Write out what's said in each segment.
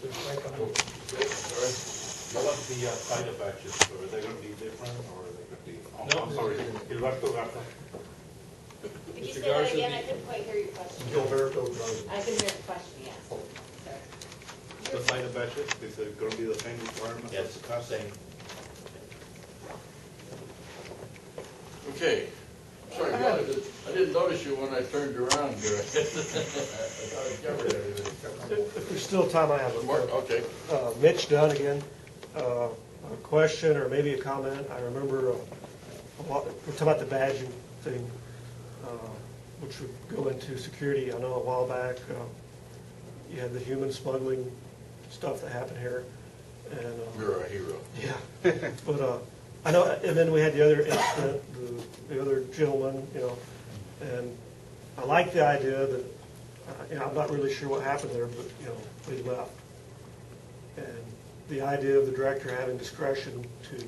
question. Sorry. What about the side of batches? Are they going to be different, or are they going to be? Oh, No. I'm sorry. Gilberto Garza. Could you Mr. say that Garza, again? I couldn't quite hear your question. Gilberto Garza. I can hear the question, yes. The side of batches, is it going to be the same requirement? Yes, same. Okay. Sorry, I didn't notice you when I turned around here. If there's still time, I have a Okay. Mitch Dunn again. A question or maybe a comment. I remember we're talking about the badging thing, which would go into security. I know a while back you had the human smuggling stuff that happened here. And You're a hero. yeah, but I know, and then we had the other incident, the other gentleman, and I like the idea that, I'm not really sure what happened there, but, he left. And the idea of the director having discretion to,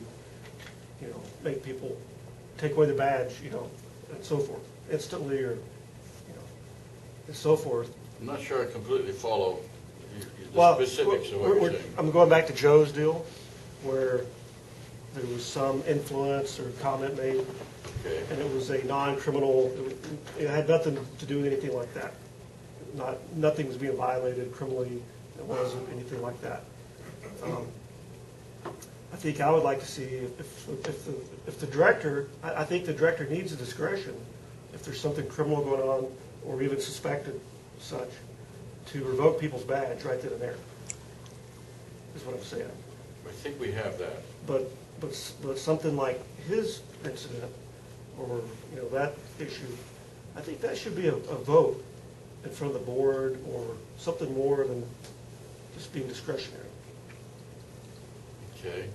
make people take away their badge, and so forth, instantly or, and so forth. I'm not sure I completely follow the Well, specifics of what you're saying. I'm going back to Joe's deal, where there was some influence or comment made, Okay. and it was a non-criminal, it had nothing to do with anything like that. Nothing was being violated criminally, it wasn't anything like that. I think I would like to see if the director, I think the director needs the discretion, if there's something criminal going on, or even suspected such, to revoke people's badge right then and there, is what I'm saying. I think we have that. But something like his incident, or that issue, I think that should be a vote in front of the board, or something more than just being discretionary. Okay.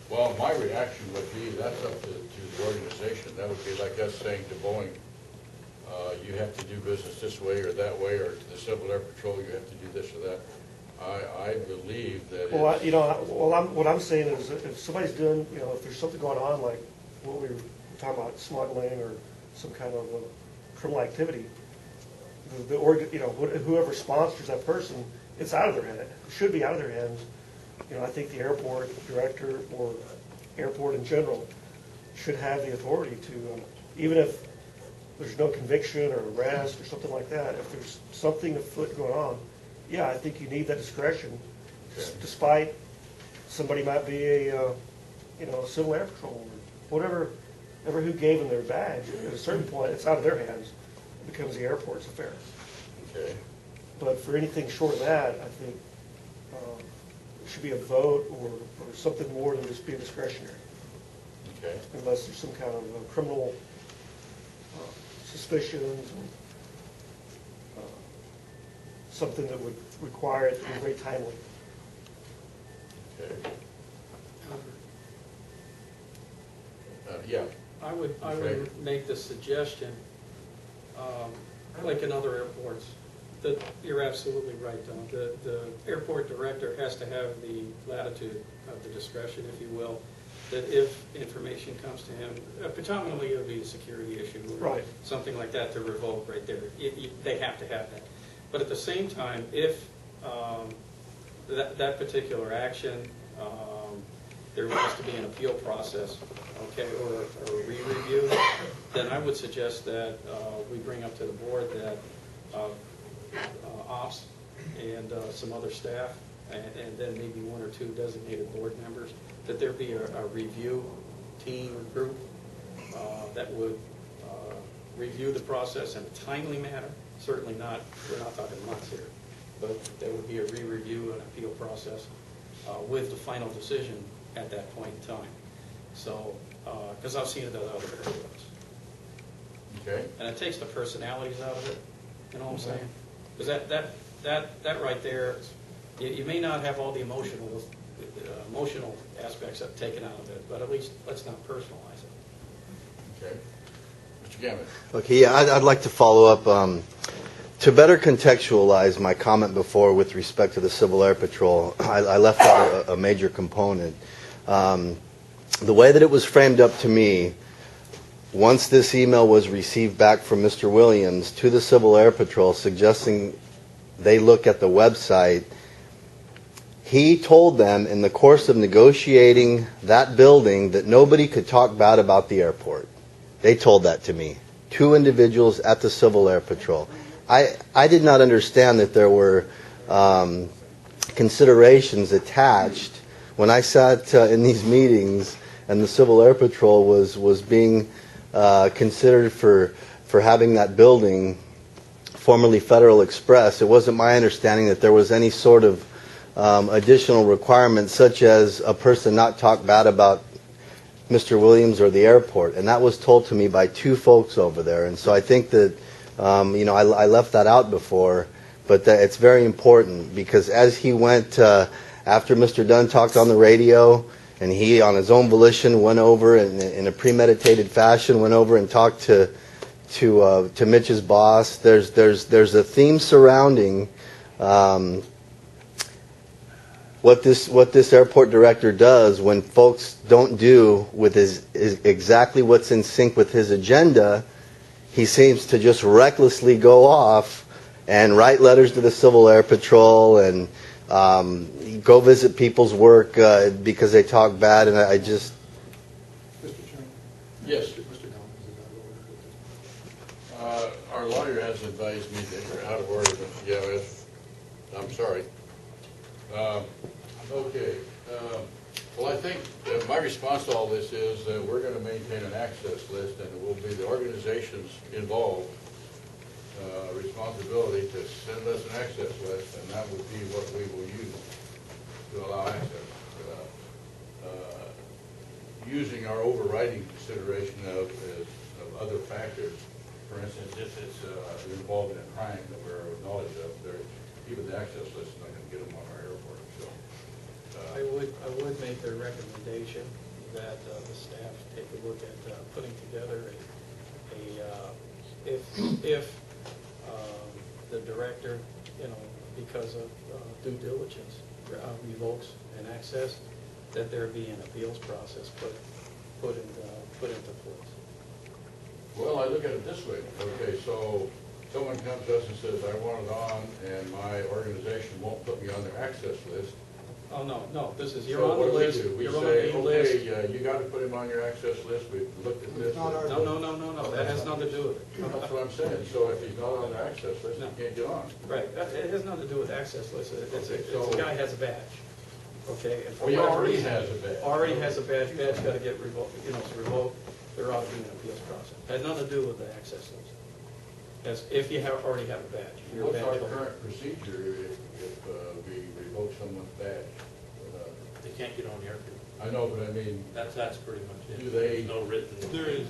Well, my reaction would be that's up to the organization. That would be like us saying to Boeing, you have to do business this way or that way, or to the Civil Air Patrol, you have to do this or that. I believe that what I'm saying is, if somebody's doing, if there's something going on, like what we were talking about, smuggling or some kind of criminal activity, whoever sponsors that person, it's out of their hand. It should be out of their hands. I think the airport director or airport in general should have the authority to, even if there's no conviction or arrest or something like that, if there's something afoot going on, yeah, I think you need that discretion, despite somebody might be a Civil Air Patrol or whatever who gave them their badge. At a certain point, it's out of their hands. It becomes the airport's affair. Okay. But for anything short of that, I think it should be a vote or something more than just being discretionary. Okay. Unless there's some kind of criminal suspicions or something that would require it to be very timely. Okay. Yeah. I would make the suggestion, like in other airports, that you're absolutely right, Don. The airport director has to have the latitude of the discretion, if you will, that if information comes to him, predominantly it would be a security issue or Right. something like that to revoke right there. They have to have that. But at the same time, if that particular action, there was to be an appeal process, okay, or a re-review, then I would suggest that we bring up to the board that ops and some other staff, and then maybe one or two designated board members, that there be a review team or group that would review the process in a timely manner. Certainly not, we're not talking months here, but there would be a re-review and appeal process with the final decision at that point in time. So, because I've seen it at other airports. Okay. And it takes the personalities out of it, you know what I'm saying? Because that right there, you may not have all the emotional aspects taken out of it, but at least let's not personalize it. Okay. Mr. Gammon. Okay, yeah, I'd like to follow up. To better contextualize my comment before with respect to the Civil Air Patrol, I left out a major component. The way that it was framed up to me, once this email was received back from Mr. Williams to the Civil Air Patrol suggesting they look at the website He told them in the course of negotiating that building that nobody could talk bad about the airport. They told that to me. 2 individuals at the Civil Air Patrol. I did not understand that there were considerations attached when I sat in these meetings and the Civil Air Patrol was being considered for having that building, formerly Federal Express. It wasn't my understanding that there was any sort of additional requirements, such as a person not talk bad about Mr. Williams or the airport, and that was told to me by 2 folks over there. And so I think that I left that out before, but that it's very important, because as he went after Mr. Dunn talked on the radio, and he on his own volition went over in a premeditated fashion, went over and talked to Mitch's boss. There's a theme surrounding what this airport director does when folks don't do with his exactly what's in sync with his agenda. He seems to just recklessly go off and write letters to the Civil Air Patrol and go visit people's work because they talk bad. And I just... Mr. Chairman? Yes. Mr. Collins is out of order. Our lawyer has advised me that you're out of order, but yeah, I'm sorry. Okay. Well, I think my response to all this is that we're going to maintain an access list, and it will be the organizations involved responsibility to send us an access list, and that would be what we will use to allow access. Using our overriding consideration of other factors, for instance, if it's involved in a crime that we're knowledge of, even the access list is not going to get them on our airport. So, I would make the recommendation that the staff take a look at putting together if the director, because of due diligence, revokes an access, that there be an appeals process put into place. well, I look at it this way. Okay, so someone comes to us and says, I want it on, and my organization won't put me on their access list. Oh, no, this is, you're So on the what do we list, do? We you're on say, the list. okay, you got to put him on your access list. We've looked at this. Not our- No, that has nothing to do with it. That's what I'm saying. So if he's not on the access list, he can't get on. Right, it has nothing to do with access list, it's a guy has a badge, okay? And for Well, he whatever already reason- has a badge. Already has a badge got to get revoked, it's revoked, there ought to be an appeals process. Has nothing to do with the access list. As if you already have a badge. You're a What's our badge holder. current procedure if we revoke someone's badge? They can't get on the airfield. I know, but I mean, That's pretty much it. Do they- There's no written.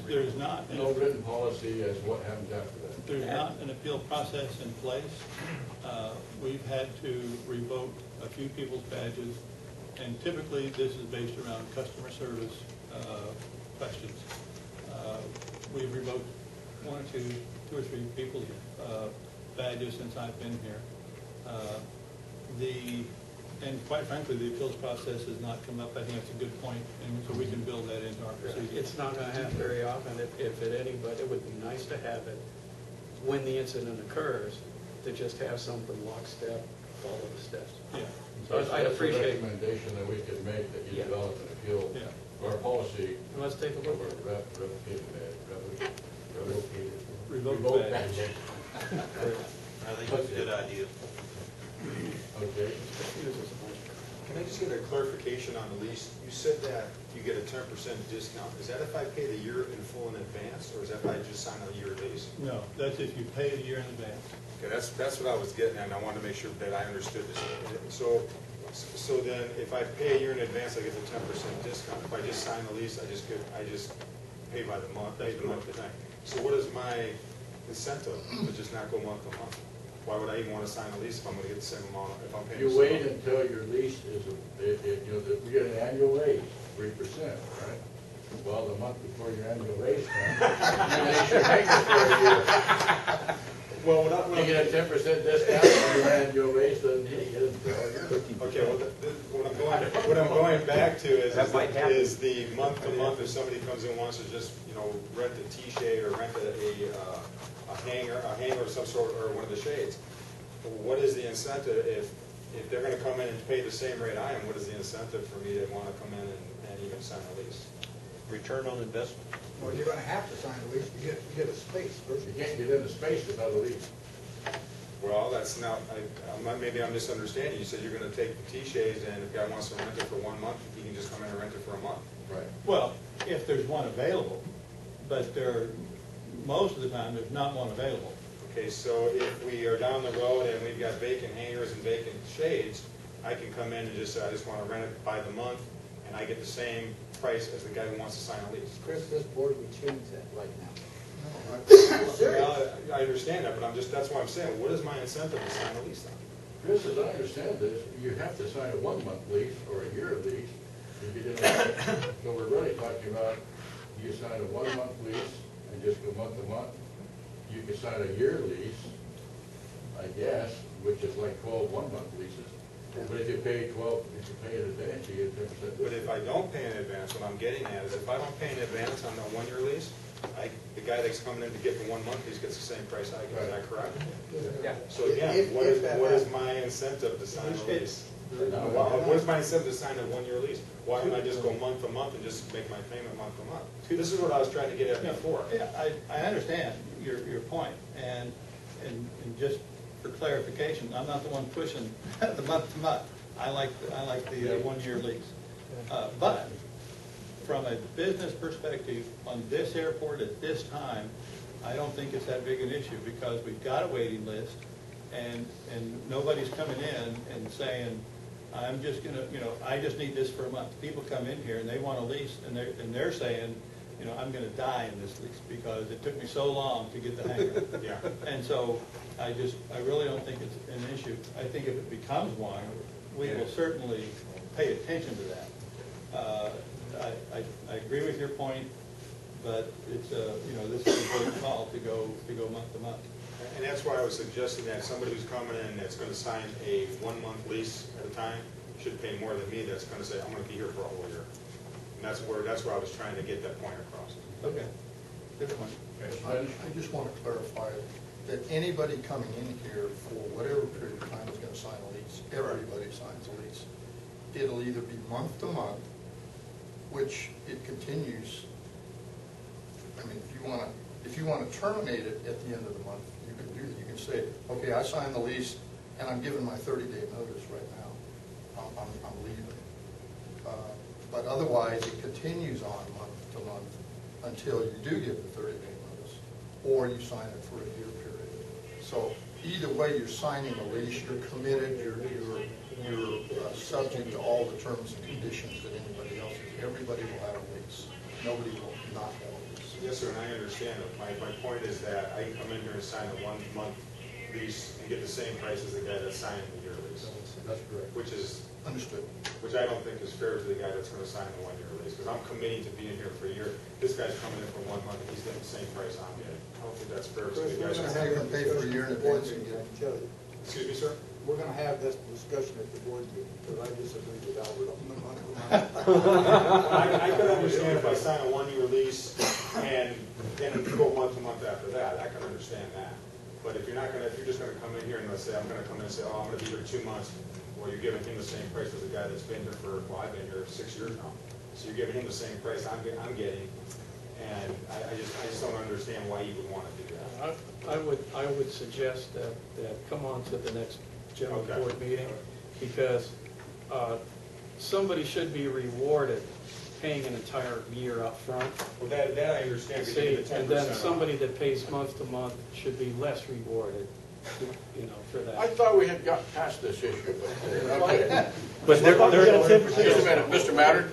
There's not, no written policy as what happens after that. there's not an appeal process in place. We've had to revoke a few people's badges, and typically this is based around customer service questions. We've revoked two or three people's badges since I've been here. And quite frankly, the appeals process has not come up. I think that's a good point, and so we can build that into our procedure. It's not going to happen very often, if at any, but it would be nice to have it when the incident occurs, to just have something lockstep, follow the steps. Yeah. So I'd That's a appreciate, recommendation that we could make, that you Yeah. develop an appeal, Yeah. or policy, let's take a or look at it. revocated badge, revocated. Revoked badge. I think it's a good idea. Okay. Can I just get a clarification on the lease? You said that you get a 10% discount. Is that if I pay the year in full in advance, or is that if I just sign a year lease? No, that's if you pay a year in advance. Okay, that's what I was getting at, and I wanted to make sure that I understood this. So then, if I pay a year in advance, I get the 10% discount. If I just sign the lease, I just pay by the month, pay the month to month. So what is my incentive to just not go month to month? Why would I even want to sign a lease if I'm going to get the same amount, if I'm paying? You the same wait amount? until your lease is, you get an annual raise, 3%, right? Well, the month before your annual raise comes, you make sure make it for a year. Well, You get a 10% discount on your annual raise, then you get it. okay, well, what I'm going back to is the month to month, if somebody comes in and wants to just, rent a T-shade or rent a hanger of some sort, or one of the shades. What is the incentive if if they're gonna come in and pay the same rate I am, what is the incentive for me to wanna come in and even sign a lease? Return on investment. Well, you're gonna have to sign a lease to get a space first. You can't get into space without a lease. Well, that's not, maybe I'm misunderstanding. You said you're gonna take the T-shades, and if a guy wants to rent it for 1 month, he can just come in and rent it for a month. Right. Well, if there's one available, but most of the time, there's not one available. Okay, so if we are down the road and we've got vacant hangers and vacant shades, I can come in and just say, I just wanna rent it by the month, and I get the same price as the guy who wants to sign a lease. Chris, this board would change that right now. Well, I understand that, but that's why I'm saying, what is my incentive to sign a lease then? Chris, as I understand this, you have to sign a 1-month lease or a year lease to get in there. So we're really talking about, you sign a 1-month lease and just go month to month. You can sign a year lease, I guess, which is like 12 one-month leases. But if you pay in advance, you get 10%. But if I don't pay in advance, what I'm getting at is if I don't pay in advance on the 1-year lease, the guy that's coming in to get the 1 month lease gets the same price I get. Is that correct? Yeah. So again, what is my incentive to sign a lease? What is my incentive to sign a 1-year lease? Why don't I just go month to month and just make my payment month to month? This is what I was trying to get at before. Yeah, I understand your point, and just for clarification, I'm not the one pushing the month to month. I like the 1-year lease. But from a business perspective, on this airport at this time, I don't think it's that big an issue because we've got a waiting list, and nobody's coming in and saying, I'm just gonna, I just need this for a month. People come in here and they want a lease, and they're saying, I'm gonna die in this lease because it took me so long to get the hang of it. Yeah. And so I really don't think it's an issue. I think if it becomes one, we will certainly pay attention to that. I agree with your point, but it's this is a big call to go month to month. And that's why I was suggesting that somebody who's coming in that's going to sign a 1-month lease at a time should pay more than me that's going to say, I'm going to be here for a whole year. And that's where I was trying to get that point across. Okay. Good point. I just want to clarify that anybody coming in here for whatever period of time is going to sign a lease. Everybody signs a lease. It'll either be month to month, which it continues. I mean, if you want to terminate it at the end of the month, you can do that. You can say, okay, I signed the lease and I'm giving my 30-day notice right now. I'm leaving. But otherwise, it continues on month to month until you do give the 30-day notice, or you sign it for a year period. So either way, you're signing a lease, you're committed, you're subject to all the terms and conditions that anybody else is. Everybody will have a lease. Nobody will not have a lease. Yes, sir, and I understand it. My point is that I can come in here and sign a 1-month lease and get the same price as the guy that's signing the year lease. That's correct. Which is Understood. Which I don't think is fair to the guy that's going to sign the 1-year lease, because I'm committing to being here for a year. This guy's coming in for 1 month, and he's getting the same price I'm getting. I don't think that's fair to the guys. We're going to pay for a year in advance and get it. Excuse me, sir? We're going to have this discussion at the board meeting, because I disagree with Albert on the month. I could understand if I sign a 1-year lease and then go month to month after that. I can understand that. But if you're just going to come in here and let's say I'm going to come in and say, oh, I'm going to be here 2 months, well, you're giving him the same price as the guy that's been here I've been here 6 years now. So you're giving him the same price I'm getting, and I just don't understand why you would want to do that. I would suggest that come on to the next general Okay. board meeting, because somebody should be rewarded paying an entire year up front. Well, that I understand. because you get the And 10% then off. somebody that pays month to month should be less rewarded, for that. I thought we had gotten past this issue, but, okay. But Just Just a minute, Mr. Matter?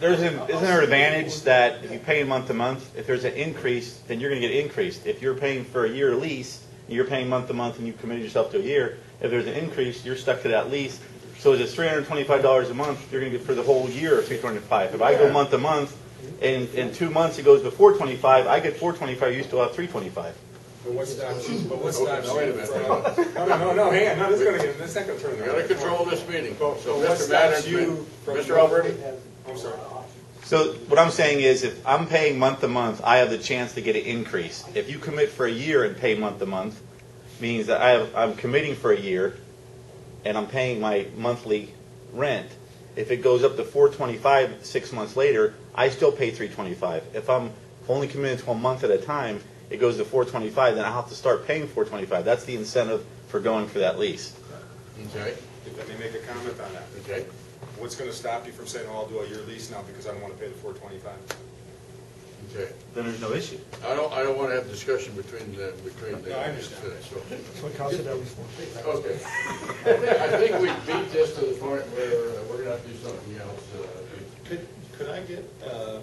isn't there an advantage that if you pay month to month, if there's an increase, then you're going to get increased. If you're paying for a year lease, and you're paying month to month and you've committed yourself to a year, if there's an increase, you're stuck to that lease. So it's $325 a month, you're going to get for the whole year $325. If I go month to month, and in 2 months it goes to $425, I get $425, you still have $325. But what stops you? No, wait a minute. No, hang on. No, this is not going to turn. We gotta control this meeting. So what Mr. stops you Management, from- Mr. Alberti? I'm sorry. So what I'm saying is if I'm paying month to month, I have the chance to get an increase. If you commit for a year and pay month to month, means that I'm committing for a year, and I'm paying my monthly rent, if it goes up to $425 6 months later, I still pay $325. If I'm only committed to a month at a time, it goes to $425, then I'll have to start paying $425. That's the incentive for going for that lease. Okay, Let me make a comment on that. okay. What's gonna stop you from saying, oh, I'll do a year lease now because I don't wanna pay the $425? Okay. Then there's no issue. I don't want to have discussion between the. No, I understand. So, That's what Cal said that was for. okay. I think we beat this to the point where we're gonna have to do something else. Could I get a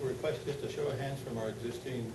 request just a show of hands from our existing